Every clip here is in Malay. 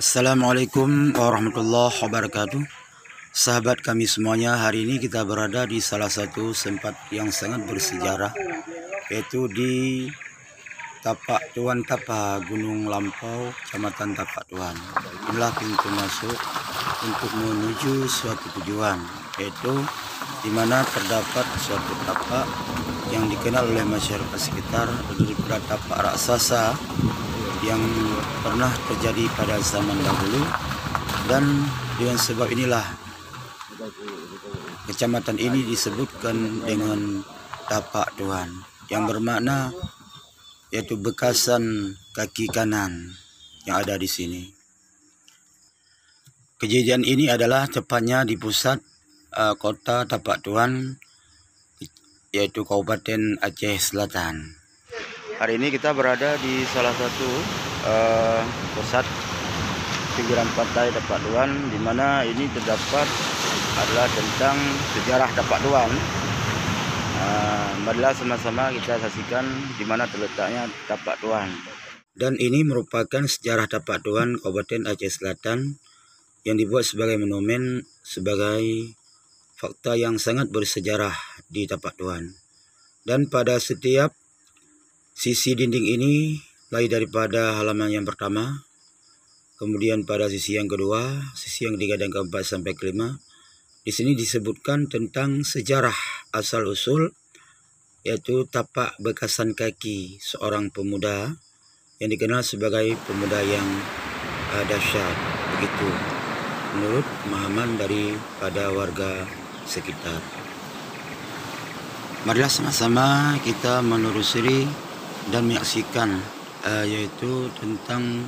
Assalamualaikum warahmatullahi wabarakatuh. Sahabat kami semuanya, hari ini kita berada di salah satu tempat yang sangat bersejarah, yaitu di Tapak Tuan Tapa, Gunung Lampau, Kecamatan Tapak Tuan. Inilah pintu masuk untuk menuju suatu tujuan, yaitu di mana terdapat suatu tapak yang dikenal oleh masyarakat sekitar daripada tapak raksasa yang pernah terjadi pada zaman dahulu, dan dengan sebab inilah kecamatan ini disebutkan dengan Tapak Tuan, yang bermakna yaitu bekasan kaki kanan yang ada di sini. Kejadian ini adalah tepatnya di pusat kota Tapak Tuan, yaitu Kabupaten Aceh Selatan. Hari ini kita berada di salah satu pusat pinggiran pantai Tapak Tuan, di mana ini terdapat adalah tentang sejarah Tapak Tuan. Marilah sama-sama kita saksikan di mana terletaknya Tapak Tuan. Dan ini merupakan sejarah Tapak Tuan Kabupaten Aceh Selatan yang dibuat sebagai monumen, sebagai fakta yang sangat bersejarah di Tapak Tuan. Dan pada setiap sisi dinding ini, mulai daripada halaman yang pertama, kemudian pada sisi yang kedua, sisi yang ketiga dan keempat sampai kelima, di sini disebutkan tentang sejarah asal-usul, yaitu tapak bekasan kaki seorang pemuda yang dikenal sebagai pemuda yang dahsyat, begitu menurut pemahaman daripada warga sekitar. Marilah sama-sama kita menelusuri dan menyaksikan yaitu tentang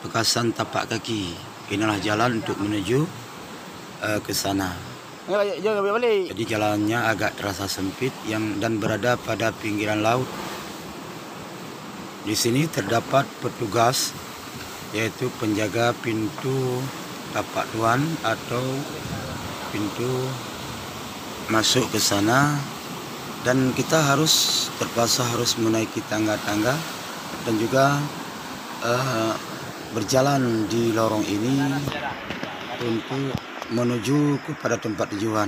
bekasan tapak kaki. Inilah jalan untuk menuju ke sana. Jadi jalannya agak terasa sempit dan berada pada pinggiran laut. Di sini terdapat petugas, yaitu penjaga pintu Tapak Tuan atau pintu masuk ke sana, dan kita terpaksa harus menaiki tangga-tangga dan juga berjalan di lorong ini untuk menuju kepada tempat tujuan.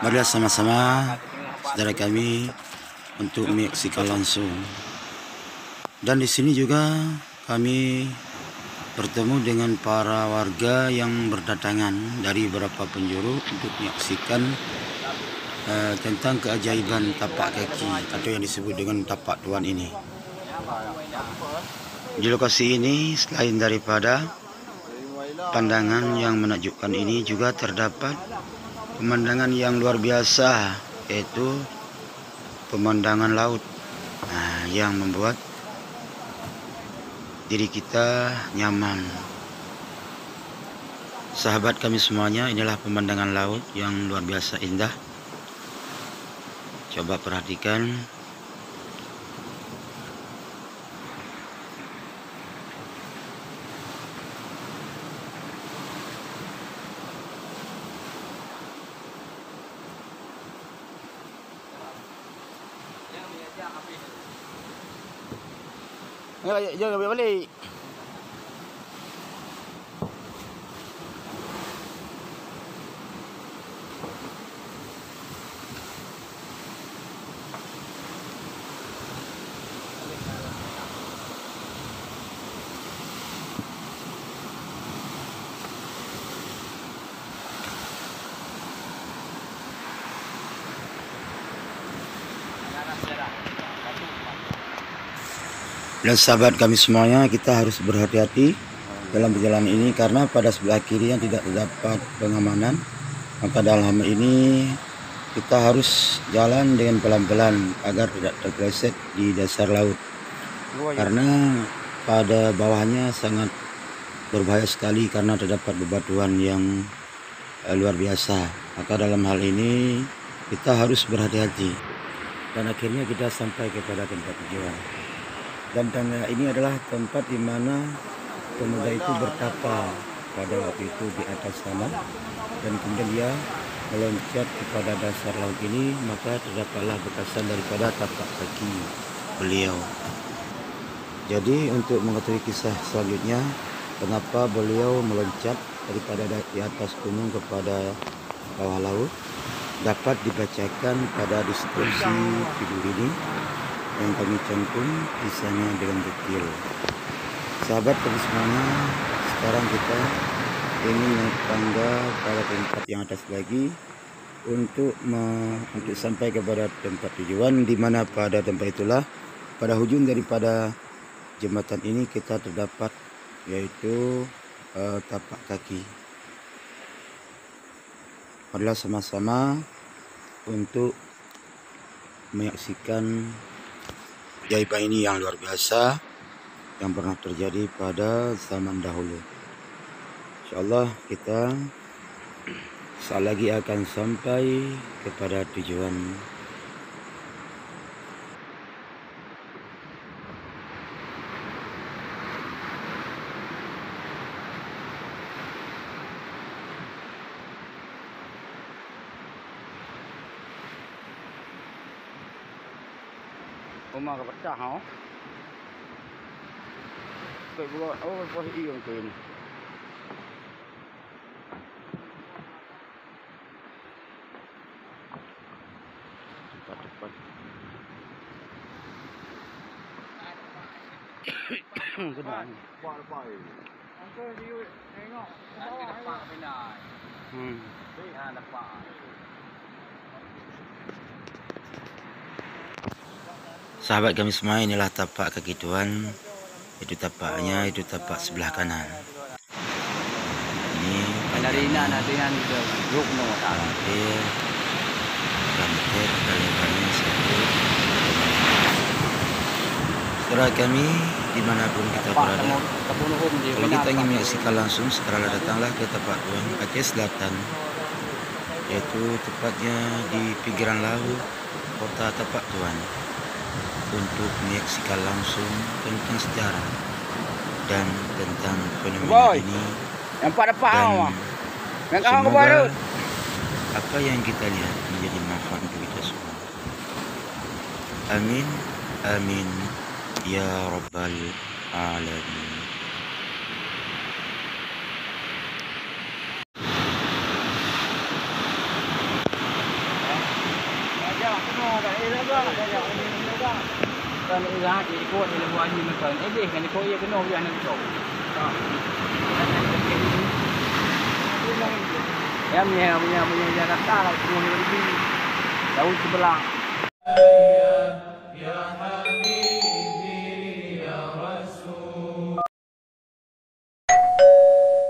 Marilah sama-sama saudara kami untuk menyaksikan langsung. Dan di sini juga kami bertemu dengan para warga yang berdatangan dari beberapa penjuru untuk menyaksikan tentang keajaiban tapak kaki atau yang disebut dengan Tapak Tuan ini. Di lokasi ini, selain daripada pandangan yang menakjubkan ini, juga terdapat pemandangan yang luar biasa, yaitu pemandangan laut yang membuat diri kita nyaman. Sahabat kami semuanya, inilah pemandangan laut yang luar biasa indah. Coba perhatikan. Jangan balik. Dan sahabat kami semuanya, kita harus berhati-hati dalam perjalanan ini karena pada sebelah kiri yang tidak terdapat pengamanan. Maka dalam hal ini kita harus jalan dengan pelan-pelan agar tidak terpeleset di dasar laut, karena pada bawahnya sangat berbahaya sekali karena terdapat bebatuan yang luar biasa. Maka dalam hal ini kita harus berhati-hati, dan akhirnya kita sampai kepada tempat tujuan. Dan tangga ini adalah tempat di mana pemuda itu bertapa pada waktu itu di atas sana, dan kemudian dia meloncat kepada dasar laut ini, maka terdapatlah bekasan daripada tapak kaki beliau. Jadi untuk mengetahui kisah selanjutnya, kenapa beliau meloncat daripada di atas gunung kepada bawah laut, dapat dibacakan pada deskripsi video ini yang kami cantum kisahnya dengan detail. Sahabat kami semuanya, sekarang kita ingin naik tangga pada tempat yang atas lagi untuk sampai kepada tempat tujuan, di mana pada tempat itulah pada ujung daripada jembatan ini kita terdapat yaitu tapak kaki. Adalah sama-sama untuk menyaksikan keajaiban ini yang luar biasa yang pernah terjadi pada zaman dahulu. Insyaallah kita saat lagi akan sampai kepada tujuan. Rumah ke pecah ha. Buat buat iung tu ini. Cepat-cepat. Kenapa? Apa? Angkat dia tengok. Nanti dapat benar. Dapat. Sahabat kami semua, inilah tapak kaki Tuhan. Itu tapaknya, itu tapak sebelah kanan. Ini Dari nanti juga yuk no tak. hampir lebarnya 1. Saudara kami dimanapun kita berada, kalau kita ingin menyaksikan langsung, sekarang datanglah ke tapak Tuhan Aceh Selatan, yaitu tepatnya di pinggiran laut kota Tapak Tuan, untuk menyaksikan langsung tentang sejarah dan tentang fenomena ini, Yang pada dan yang kau semoga baru. apa yang kita lihat menjadi manfaat untuk kita semua. Amin, amin, ya Rabbal Alamin. Kan usaha ikut dia buat ni macam ni kan ikut dia kena dia nak ikut. Ya punya rata lah semua ni. Daun sebelah. Ya Habib